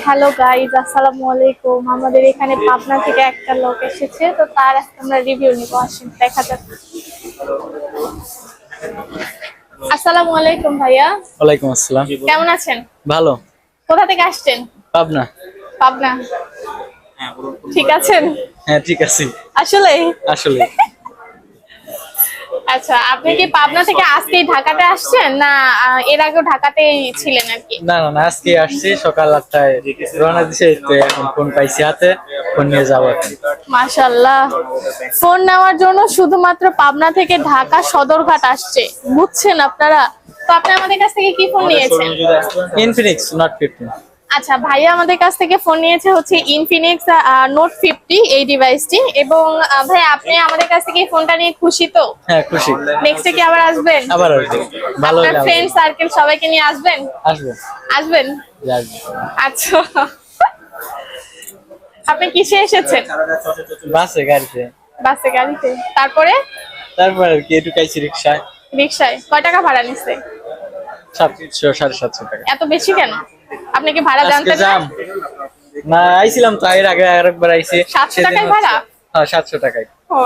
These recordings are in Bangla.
হ্যালো গাইজ, আসসালামু আলাইকুম। আমাদের এখানে পাবনা থেকে একটা লোক এসেছে, তো তার আজকে আমরা রিভিউ নিব। আসেন দেখা যাক। আসসালামু আলাইকুম ভাইয়া। ওয়ালাইকুম আসসালাম। কেমন আছেন? ভালো। কোথা থেকে আসছেন? পাবনা। পাবনা। ঠিক আছেন? হ্যাঁ ঠিক আছে। আসলে আসলে আচ্ছা, আপনি কি পাবনা থেকে আজকেই ঢাকাতে আসছেন, না এর আগেও ঢাকাতেই ছিলেন আর কি? না না না, আজকে আসছি সকাল 8টায় রওনা দিছে, তো এখন ফোন পাইছি হাতে, ফোন নিয়ে যাবো এখন। মাশাআল্লাহ, ফোন নেওয়ার জন্য শুধুমাত্র পাবনা থেকে ঢাকা সদরঘাট আসছে, বুঝছেন আপনারা? তো আপনি আমাদের কাছ থেকে কি ফোন নিয়েছেন? Infinix note 15। আচ্ছা, ভাইয়া আমাদের কাছ থেকে ফোন নিয়েছে হচ্ছে ইনফিনিক্স নোট 50 এই ডিভাইসটি। এবং ভাই, আপনি আমাদের কাছ থেকে এই ফোনটা নিয়ে খুশি তো? হ্যাঁ খুশি। নেক্সটে কি আবার আসবেন? আবার আসবো, ভালো আপনার লাগবে। ফ্রেন্ড সার্কেল সবাইকে নিয়ে আসবেন? আসবো। আসবেন? আসবো। আচ্ছা, আপনি কিসে এসেছেন? বাসে, গাড়িতে। বাসে, গাড়িতে। তারপরে তারপর আর কি একটু কাইছি রিক্সায়। রিকশায় কয় টাকা ভাড়া নিচ্ছে? 700 750 টাকা। এত বেশি কেন? আপনি কি ভাড়া আজকে জানতেন না? যাম না, আইছিলাম তো এর আগে আরেকবার আইছি। 700 টাকায় ভাড়া? হ্যাঁ 700 টাকায়। ও,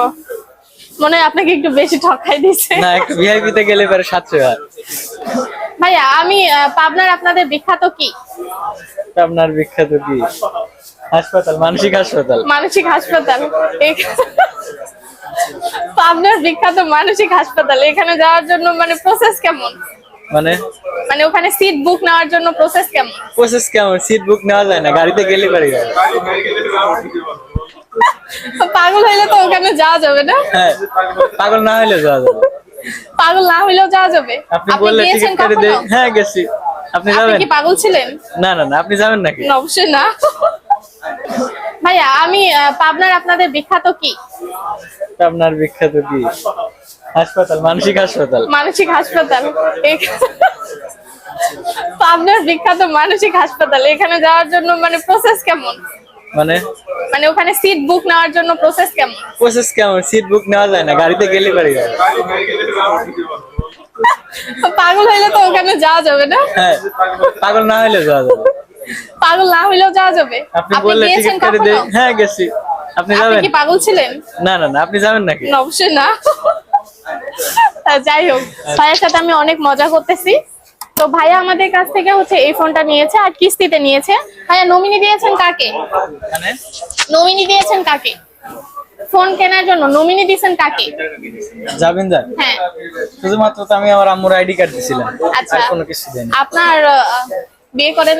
মনে হয় আপনাকে একটু বেশি ঠকাই দিছে। না, একটু ভিআইপি তে গেলে পরে 700 আর। ভাইয়া, আমি পাবনার আপনাদের বিখ্যাত কি? আপনার বিখ্যাত কি? হাসপাতাল, মানসিক হাসপাতাল। মানসিক হাসপাতাল। পাবনার বিখ্যাত মানসিক হাসপাতাল, এখানে যাওয়ার জন্য মানে প্রসেস কেমন? মানে মানে ওখানে সিট বুক নেওয়ার জন্য প্রসেস কেমন? প্রসেস কেমন? সিট বুক নেওয়া যায় না, গাড়িতে গেলে পারি। পাগল হইলে তো ওখানে যাওয়া যাবে না? হ্যাঁ, পাগল না হইলে যাওয়া যাবে। পাগল না হইলেও যাওয়া যাবে। আপনি বললে গিয়েছেন টিকিট কেটে কখনো? দেই। হ্যাঁ গেছি। আপনি আপনি যাবেন? কি পাগল ছিলেন? না না না, আপনি যাবেন নাকি? না, অবশ্যই না। ভাইয়া, আমি পাবনার আপনাদের বিখ্যাত কি? আপনার বিখ্যাত কি? হাসপাতাল, মানসিক হাসপাতাল। মানসিক হাসপাতাল। পাবনার বিখ্যাত মানসিক হাসপাতাল, এখানে যাওয়ার জন্য মানে প্রসেস কেমন? মানে মানে ওখানে সিট বুক নেওয়ার জন্য প্রসেস কেমন? প্রসেস কেমন? সিট বুক নেওয়া যায় না, গাড়িতে গেলে পারি। পাগল হইলে তো ওখানে যাওয়া যাবে না? হ্যাঁ, পাগল না হইলে যাওয়া যাবে। পাগল না হইলেও যাওয়া যাবে। আপনি বললে গিয়েছেন টিকিট কেটে কখনো? দেই। হ্যাঁ গেছি। আপনি আপনি যাবেন? কি পাগল ছিলেন? না না না, আপনি যাবেন নাকি? না, অবশ্যই না। যাই হোক, ভাইয়ের সাথে আমি অনেক মজা করতেছি। তো ভাইয়া আমাদের কাছ থেকে হচ্ছে এই ফোনটা নিয়েছে, আর কিস্তিতে নিয়েছে। ভাইয়া, নমিনি দিয়েছেন কাকে? মানে নমিনি দিয়েছেন কাকে? ফোন কেনার জন্য নমিনি দিয়েছেন কাকে? যাবেন দা? হ্যাঁ। শুধুমাত্র তো আমি আমার আম্মুর আইডি কার্ড দিছিলাম, আচ্ছা, আর কোনো কিছু দেয়নি। আপনার বিয়ে করেন নাই?